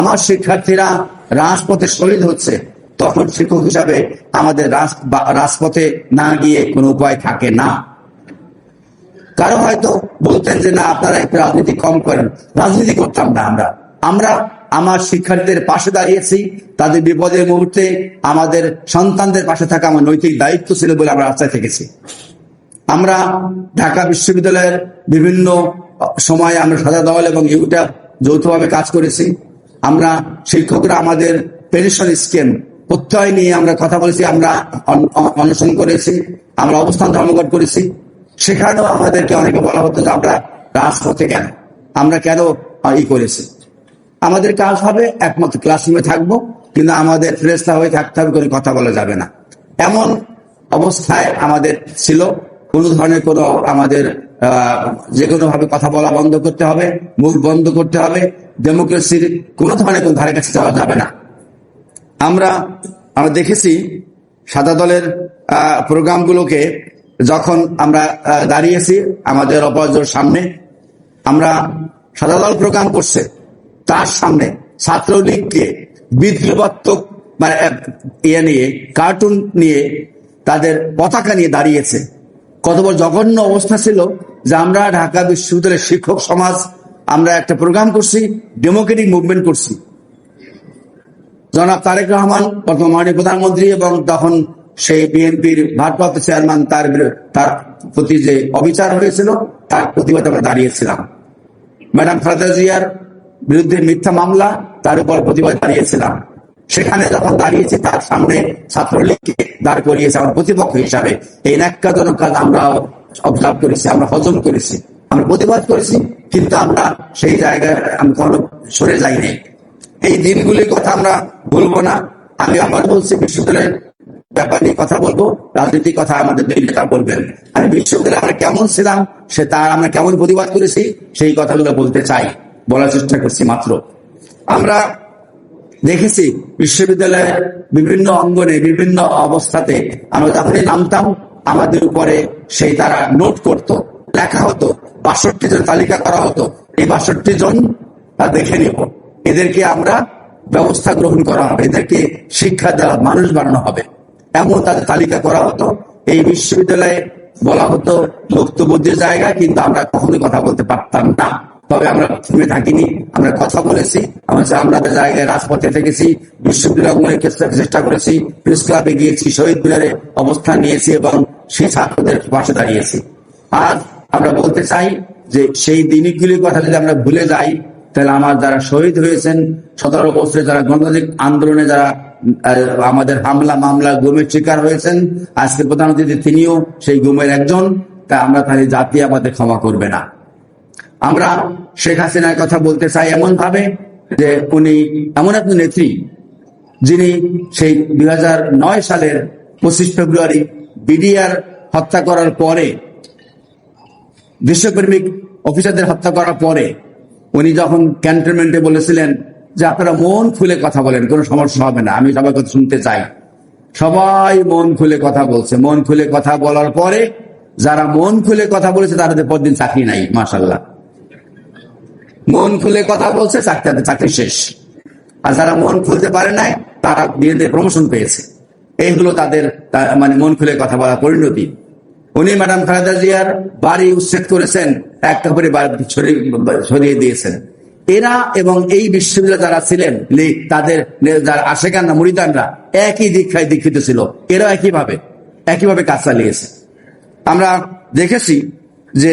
আমার শিক্ষার্থীরা রাজপথে শহীদ হচ্ছে, তখন শিক্ষক হিসাবে আমাদের রাজপথে না গিয়ে কোনো উপায় থাকে না। কারো হয়তো বলতেন যে না, আপনারা একটু রাজনীতি কম করেন। রাজনীতি করতাম না আমরা আমার শিক্ষার্থীদের পাশে দাঁড়িয়েছি। তাদের বিপদের মুহূর্তে আমাদের সন্তানদের পাশে থাকা আমার নৈতিক দায়িত্ব ছিল বলে আমরা রাস্তায় থেকেছি। আমরা ঢাকা বিশ্ববিদ্যালয়ের বিভিন্ন সময়ে আমরা সাদা দল এবং ইউটা যৌথভাবে কাজ করেছি। আমরা শিক্ষকরা আমাদের পেনশন স্কিম প্রত্যয় নিয়ে আমরা কথা বলেছি, আমরা অনশন করেছি, আমরা অবস্থান ধর্মঘট করেছি। সেখানেও আমাদেরকে অনেকে বলা হতো যে আমরা রাজপথে কেন, আমরা কেন করেছি। আমাদের কাজ হবে একমাত্র ক্লাসরুমে থাকবো, কিন্তু আমাদের ফেরেশতা হয়ে থাকতে হবে, কোনো কথা বলা যাবে না। এমন অবস্থায় আমাদের ছিল। কোনো ধরনের কোনো আমাদের যে কোনো ভাবে কথা বলা বন্ধ করতে হবে, মুখ বন্ধ করতে হবে। ডেমোক্রেসির কোনো ধরনের কোনো ধারে কাছে যাওয়া যাবে না। আমরা দেখেছি সাদা দলের প্রোগ্রামগুলোকে যখন আমরা দাঁড়িয়েছি আমাদের অপরাজের সামনে, আমরা সাদা দল প্রোগ্রাম করছে, তার সামনে ছাত্রলীগকে বিদ্রোহাত্মক মানে নিয়ে কার্টুন নিয়ে তাদের পতাকা নিয়ে দাঁড়িয়েছে। কত বড় জঘন্য অবস্থা ছিল যে আমরা ঢাকা বিশ্ববিদ্যালয়ের শিক্ষক সমাজ আমরা একটা প্রোগ্রাম করছি, ডেমোক্রেটিক মুভমেন্ট করছি। জনাব তারেক রহমান মাননীয় প্রধানমন্ত্রী এবং তখন সেই বিএনপির ভারপ্রাপ্ত চেয়ারম্যান তার প্রতি যে অবিচার হয়েছিল তার প্রতিবাদে আমরা দাঁড়িয়েছিলাম। ম্যাডাম খালেদা জিয়ার বিরুদ্ধে মিথ্যা মামলা, তার উপর প্রতিবাদ দাঁড়িয়েছিলাম। সেখানে যখন দাঁড়িয়েছি তার সামনে ছাত্রলীগকে দাঁড় করিয়েছে আমার প্রতিপক্ষ হিসাবে। এই ন্যাক্কাজনক কাজ আমরা অবজার্ভ করেছি, আমরা হজম করেছি, আমরা প্রতিবাদ করেছি, কিন্তু আমরা সেই জায়গায় আমি কোনো সরে যাইনি। এই দিনগুলির কথা আমরা বলবো না। আমি আবার বলছি, বিশ্ববিদ্যালয়ের ব্যাপার নিয়ে কথা বলবো, রাজনীতির কথা আমাদের দুই নেতা বলবেন। আমি বিশ্ববিদ্যালয়ে আমরা কেমন ছিলাম, সে তার আমরা কেমন প্রতিবাদ করেছি সেই কথাগুলো বলতে চাই, বলার চেষ্টা করছি মাত্র। আমরা দেখেছি বিশ্ববিদ্যালয়ের বিভিন্ন অঙ্গনে বিভিন্ন অবস্থাতে আমরা যখনই নামতাম আমাদের উপরে সেই তারা নোট করত, লেখা হতো, ৬২ জন তালিকা করা হতো। এই ৬২ জন তা দেখে নিব, এদেরকে আমরা ব্যবস্থা গ্রহণ করা হবে, এদেরকে শিক্ষা দেওয়া, মানুষ বানানো হবে, এমন তাদের তালিকা করা হতো। এই বিশ্ববিদ্যালয়ে বলা হতো বক্তব্যের জায়গা, কিন্তু আমরা কখনোই কথা বলতে পারতাম না। তবে আমরা থেমে থাকিনি, আমরা কথা বলেছি, আমরা জায়গায় রাজপথে থেকেছি, বিশ্ববিদ্যালয় চেষ্টা করেছি, প্রেস ক্লাবে গিয়েছি, শহীদ মিনারে অবস্থান নিয়েছি এবং সেই ছাত্রদের পাশে দাঁড়িয়েছি। আর আমরা বলতে চাই যে সেই দিনগুলির কথা যদি আমরা ভুলে যাই, তাহলে আমার যারা শহীদ হয়েছেন ১৭ বছরে, যারা গণতান্ত্রিক আন্দোলনে যারা আমাদের হামলা মামলা গুমের শিকার হয়েছেন, আজকে প্রধানমন্ত্রী তিনিও সেই গুমের একজন, তা আমরা তাহলে জাতি আমাদের ক্ষমা করবে না। আমরা শেখ হাসিনার কথা বলতে চাই এমন ভাবে যে উনি এমন এক নেত্রী যিনি সেই ২০০৯ সালের ২৫ ফেব্রুয়ারি বিডিআর হত্যা করার পরে, দেশপ্রেমিক অফিসারদের হত্যা করার পরে উনি যখন ক্যান্টনমেন্টে বলেছিলেন যে আপনারা মন খুলে কথা বলেন, কোনো সমস্যা হবে না, আমি সবাই কথা শুনতে চাই। সবাই মন খুলে কথা বলছে। মন খুলে কথা বলার পরে যারা মন খুলে কথা বলেছে তাদের পরদিন চাকরি নাই, মাশাআল্লাহ। মন খুলে কথা বলছে, চাকরি শেষ। আর যারা মন খুলতে পারে নাই তারা বিয়েতে প্রমোশন পেয়েছে। এই হলো তাদের মানে মন খুলে কথা বলার পরিণতি। উনি ম্যাডাম খালেদা জিয়ার বাড়ি উচ্ছেদ করেছেন, একটা করে সরিয়ে দিয়েছেন। এরা এবং এই বিশ্ববিদ্যালয়ে যারা ছিলেন তাদের যারা আশেকানরা মুরিদানরা একই দীক্ষায় দীক্ষিত ছিল, এরা একইভাবে কাজ চালিয়েছে। আমরা দেখেছি যে